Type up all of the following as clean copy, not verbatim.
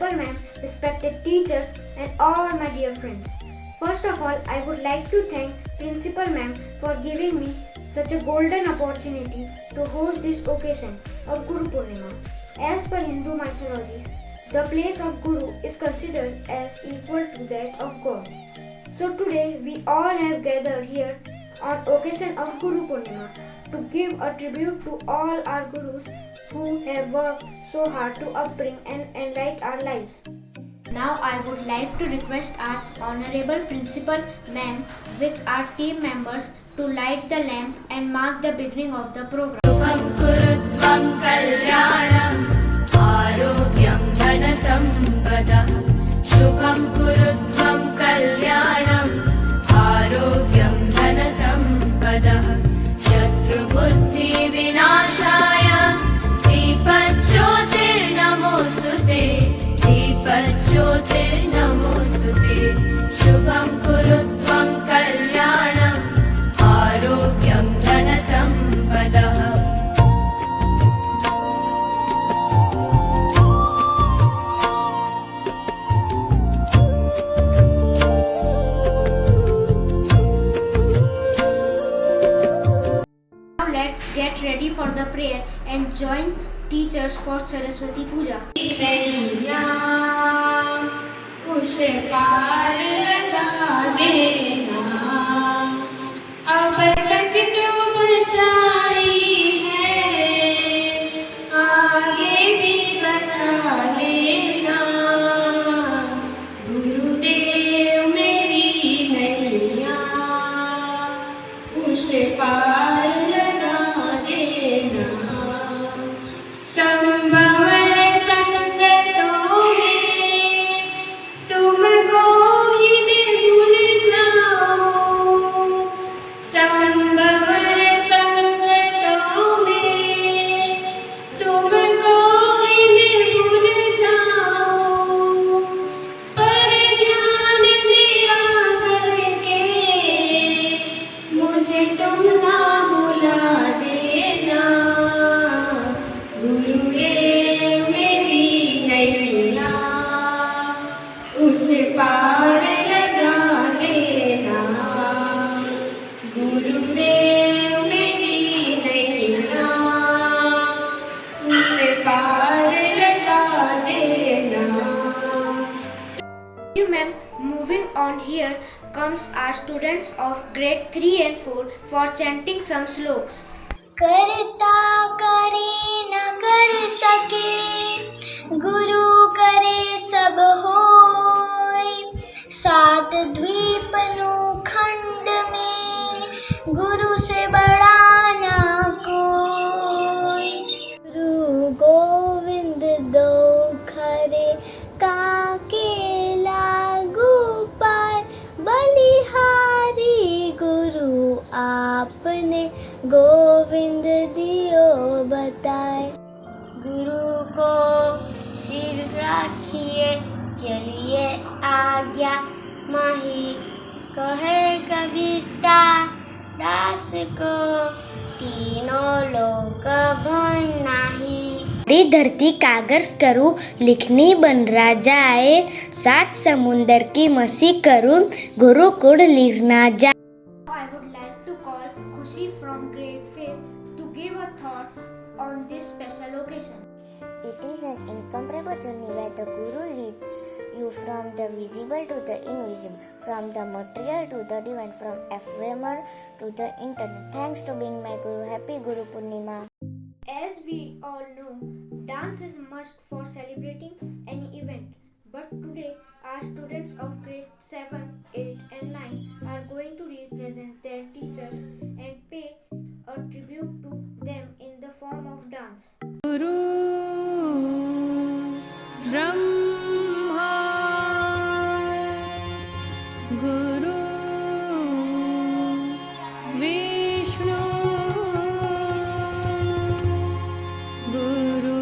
Principal Ma'am, respected teachers and all my dear friends. First of all, I would like to thank Principal Ma'am for giving me such a golden opportunity to host this occasion of Guru Purnima. As per Hindu mythology, the place of Guru is considered as equal to that of God. So today we all have gathered here on occasion of Guru Purnima to give a tribute to all our Gurus who have worked so hard to upbring and enlighten our lives. Now I would like to request our Honorable Principal Ma'am with our team members to light the lamp and mark the beginning of the program. Shubham kurutvam kalyanam arogyam dhanasampadah. Shubham kurutvam kalyanam arogyam dhanasampadah. Shatrubuddhi vinashaya deepajyotirnamostute. Deepajyotirnamostute. Shubham kurutvam kalyanam आरोग्यं धनसम्पदः. Now let's get ready for the prayer and join teachers for Saraswati Puja. उसे पार लगा देना, अब तक तो बचाई है, आगे भी बचा लेना. गुरुदेव मेरी नैया, उसे पार लगा देना. संभव है संगतों में तुमको ही मैं भूल जाऊं. संभव है संगतों में तुमको ही मैं भूल जाऊं. पर ध्यान दिया करके मुझे तुम ना भुला देना. गुरुदेव मेरी नैया, उसे पार लगा देना. गुरुदेव मेरी नैया, उसे पार लगा देना. Thank you, ma'am. Moving on, here comes our students of grade 3 and 4 for chanting some sloks. करता करे न कर सके, गुरु करे सब होय. सात द्वीप नु खंड में गुरु से बड़ा ना कोई. गुरु गोविंद दो खरे काके लागू पाए. बलिहारी गुरु आपने गोविंद दियो बताए. गुरु को सिर राखिए चलिए आज्ञा माही. कहे कबीरता दास को तीनों लोक भय नाही. हरी धरती कागज करूं लिखनी बन जाए. सात समुंदर की मसी करूं गुरुकुल लिखना जाए. I would like to call Khushi from grade 5 to give a thought on this special occasion. It is an incomparable journey where the Guru leads you from the visible to the invisible, from the material to the divine, from ephemeral to the eternal. Thanks to being my Guru. Happy Guru Purnima. As we all know, dance is must for celebrating any event. But today, our students of grade 7, 8 and 9 are going to represent their teachers and pay a tribute to them in the form of dance. Guru Brahma, Guru Vishnu, Guru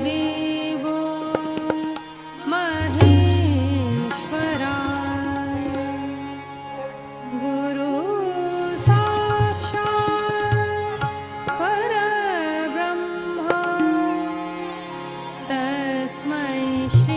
Devo Maheshwara, Guru Sakshat Parabrahma. Tasmai Shri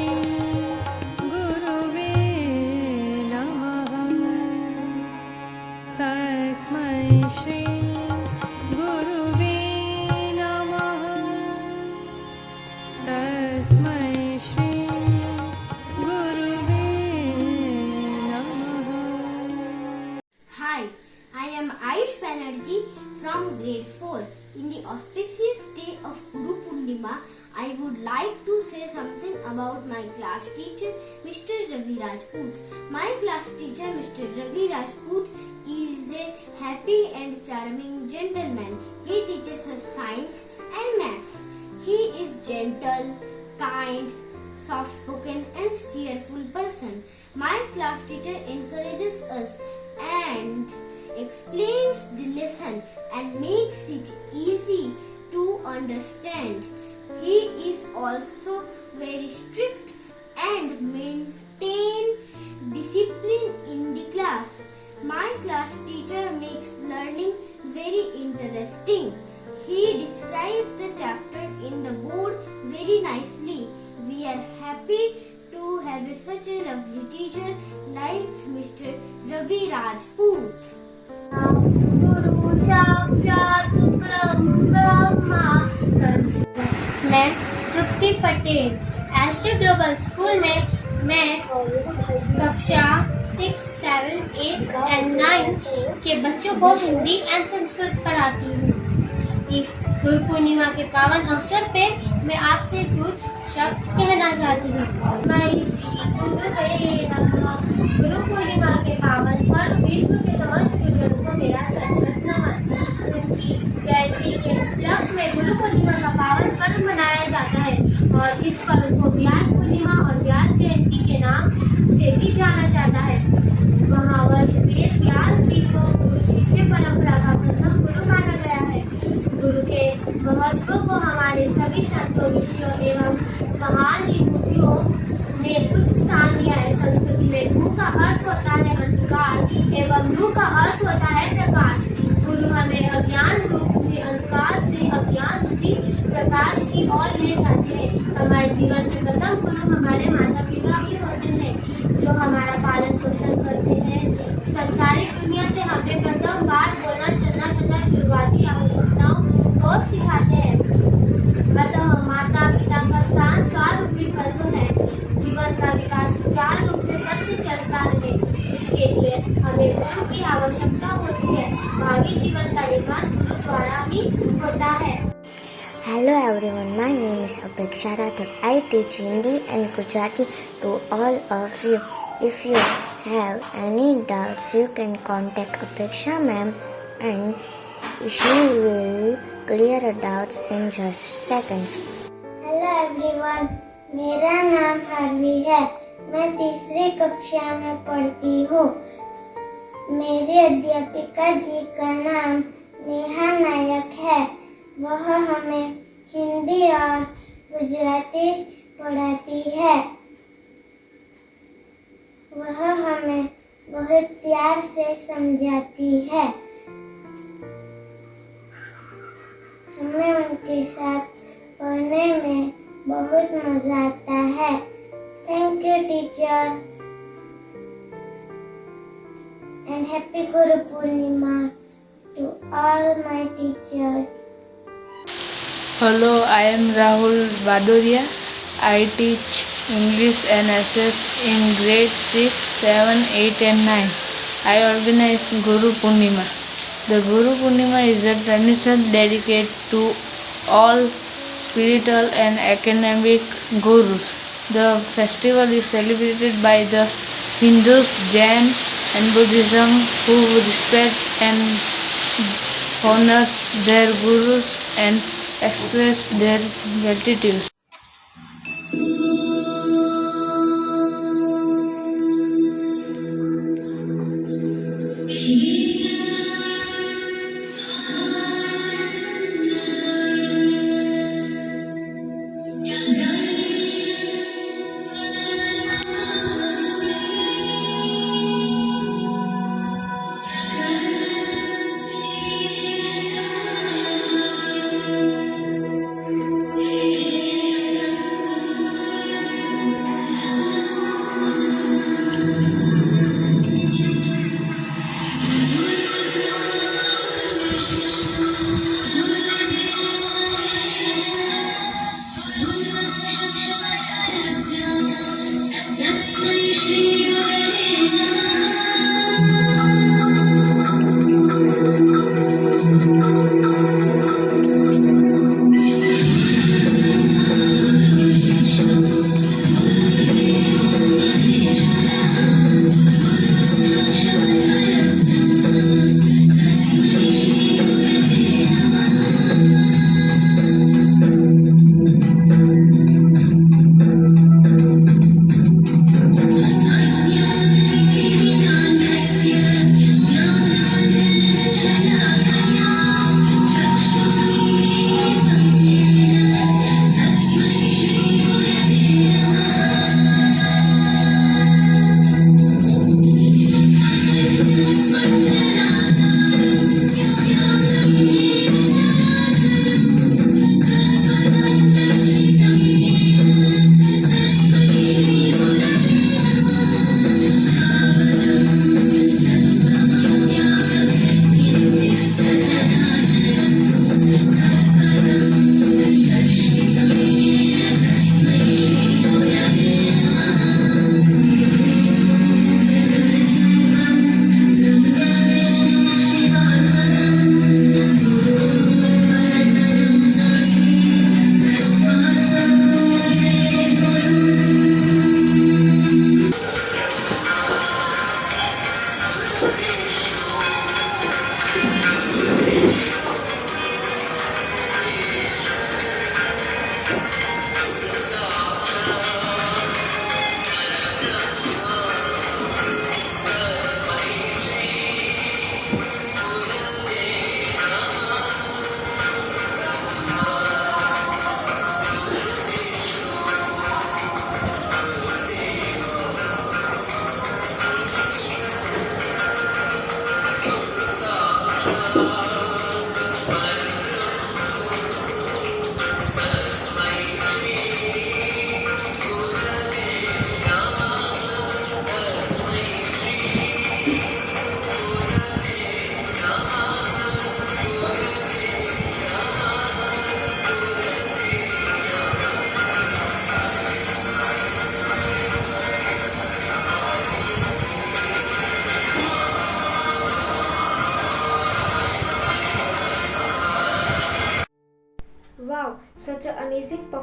Purnima, I would like to say something about my class teacher, Mr. Ravi Rajput. My class teacher, Mr. Ravi Rajput, is a happy and charming gentleman. He teaches us science and maths. He is gentle, kind, soft-spoken and cheerful person. My class teacher encourages us and explains the lesson and makes it easy to understand. He is also very strict and maintain discipline in the class. My class teacher makes learning very interesting. He describes the chapter in the board very nicely. We are happy to have such a lovely teacher like Mr. Ravi Rajput. गुरु साक्षात ब्रह्मा। मैं तृप्ति Patel astro global school में मैं कक्षा 6, 7, 8 and 9 के बच्चों को Hindi and Sanskrit पढ़ाती हूँ। इस गुरु पूर्णिमा के पावन अवसर पे मैं आपसे कुछ शब्द कहना चाहती हूँ। मैं श्री गुरुदेव नमः। गुरु पूर्णिमा के पावन पर्व विश्व के समस्त गुरुजनों को मेरा सशक्त नमन। उनकी जयंती के उपलक्ष्य में गुरु पूर्णिमा का पावन पर्व मनाया जाता है और इस पर्व को व्यास पूर्णिमा और व्यास जयंती के नाम से भी जाना जाता है। महावर्ष वेद व्यास जी को गुरु शिष्य परंपरा का प्रथम गुरु माना गया है। गुरु के महत्व को हमारे सभी संतों, ऋषियों एवं महान विभूतियों ने उच्च स्थान दिया है। संस्कृति में गु का अर्थ होता है अंधकार एवं लु का अर्थ होता है प्रकाश। गुरु हमें अज्ञान रूप से अंधकार से अज्ञान रूपी प्रकाश की ओर ले जाते हैं। हमारे जीवन के प्रथम गुरु हमारे माता पिता ही होते हैं जो हमारा पालन पोषण करते हैं। संसारिक दुनिया से हमें प्रथम बार बोलना चलना तथा शुरुआती आवश्यकताओं को सिखाते हैं। अतः माता पिता का स्थान चार रूपी पर्व है। जीवन का विकास सुचारू रूप से सत्य चलता रहे, इसके लिए हमें गुरु की आवश्यकता होती है। भावी जीवन का निर्माण गुरु द्वारा ही होता है। Hello everyone, my name is Apeksha Rathod. I teach Hindi and Gujarati to all of you. If you have any doubts, you can contact Apeksha ma'am and she will clear your doubts in just seconds. Hello everyone, मेरा नाम Harvey है। मैं तीसरी कक्षा में पढ़ती हूँ। मेरी अध्यापिका जी का नाम नेहा नायक है। वह हमें हिंदी और गुजराती पढ़ाती है। वह हमें बहुत प्यार से समझाती है। हमें उनके साथ पढ़ने में बहुत मजा आता है। Thank you teacher and happy Guru Purnima to all my teacher. Hello, I am Rahul Badoria. I teach English and SS in grade 6, 7, 8 and 9. I organize Guru Purnima. The Guru Purnima is a tradition dedicated to all spiritual and academic gurus. The festival is celebrated by the Hindus, Jain and Buddhism who respect and honors their gurus and express their gratitude.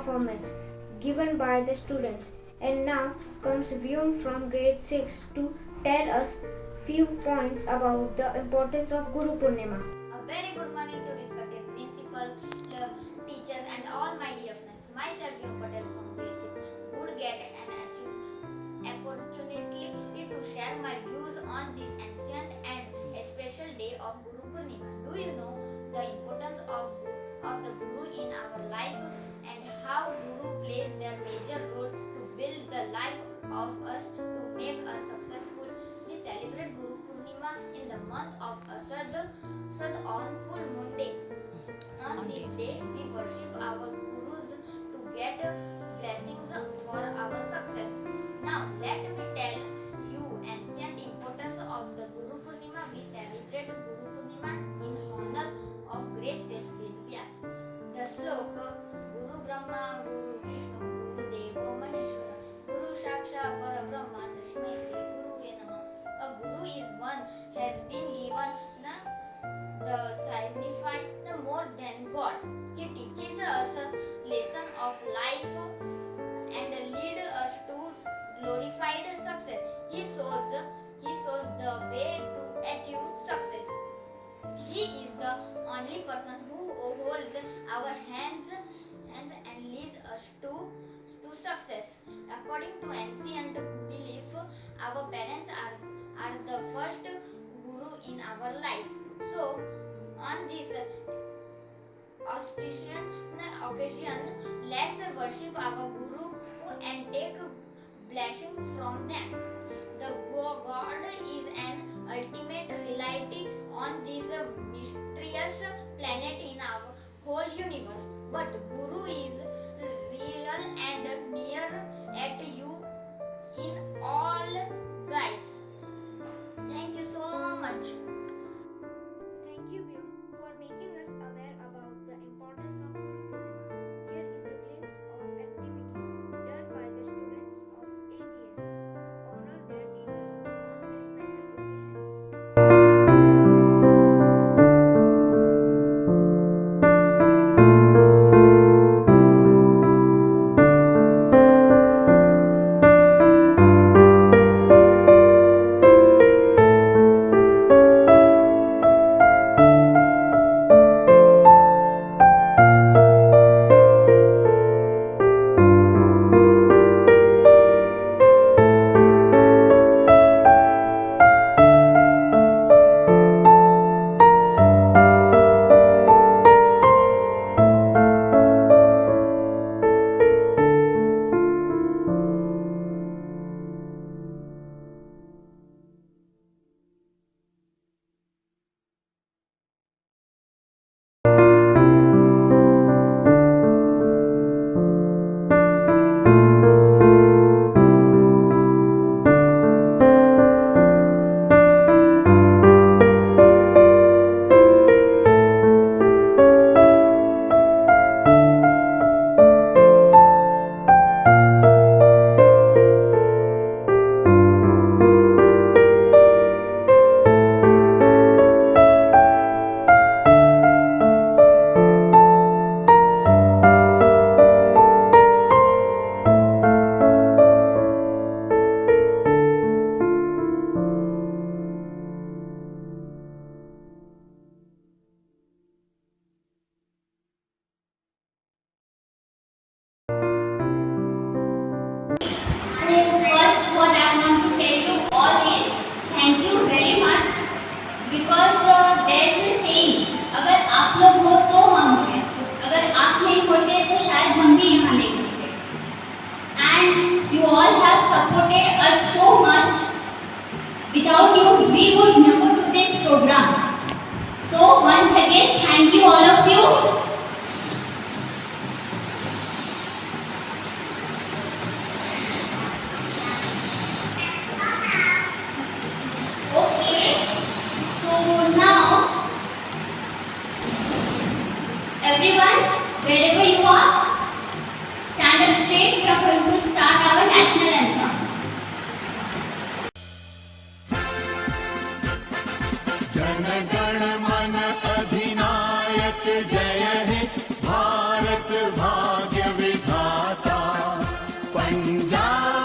performance given by the students. And now comes Vyom from grade 6 to tell us few points about the importance of Guru Purnima. A very good morning to respected principal, teachers and all my dear friends. Myself Vyom Patel from grade 6 would get an opportunity to share my views on this ancient and a special day of Guru Purnima. Do you know the importance of the Guru in our life and how Guru plays their major role to build the life of us to make us successful? We celebrate Guru Purnima in the month of Asad on full moon day. On this day, we worship our Gurus to get blessings for our success. Now, let me tell you ancient importance of the Guru Purnima. We celebrate Guru Purnima in honor of great sage Vedvyas. The sloka Guru Brahma, Guru Vishnu, Guru Devo Maheshwara, Guru Saksha Parabrahma, Tasmai Shri Guruve Namah. A Guru is one has been given the signified more than God. He teaches us a lesson of life and lead us to glorified success. He shows the way to achieve success. He is the only person who holds our hands and leads us to success. According to ancient belief, our parents are the first guru in our life. So, on this occasion, let's worship our guru and take blessing from them. The God is an ultimate reality on this mysterious planet in our whole universe. But Guru is real and near at you in all guys. Thank you so much. Thank you, Vyom, for making us aware about the importance of Guru Purnima. Here is a glimpse of activities done by the students of AGS to honor their teachers on this special occasion. Without you, we would never do this program. So once again, thank you all of you. Okay, so now, everyone, wherever you are, stand up straight. We are going to start our national anthem. Jana Gana मन अधिनायक love.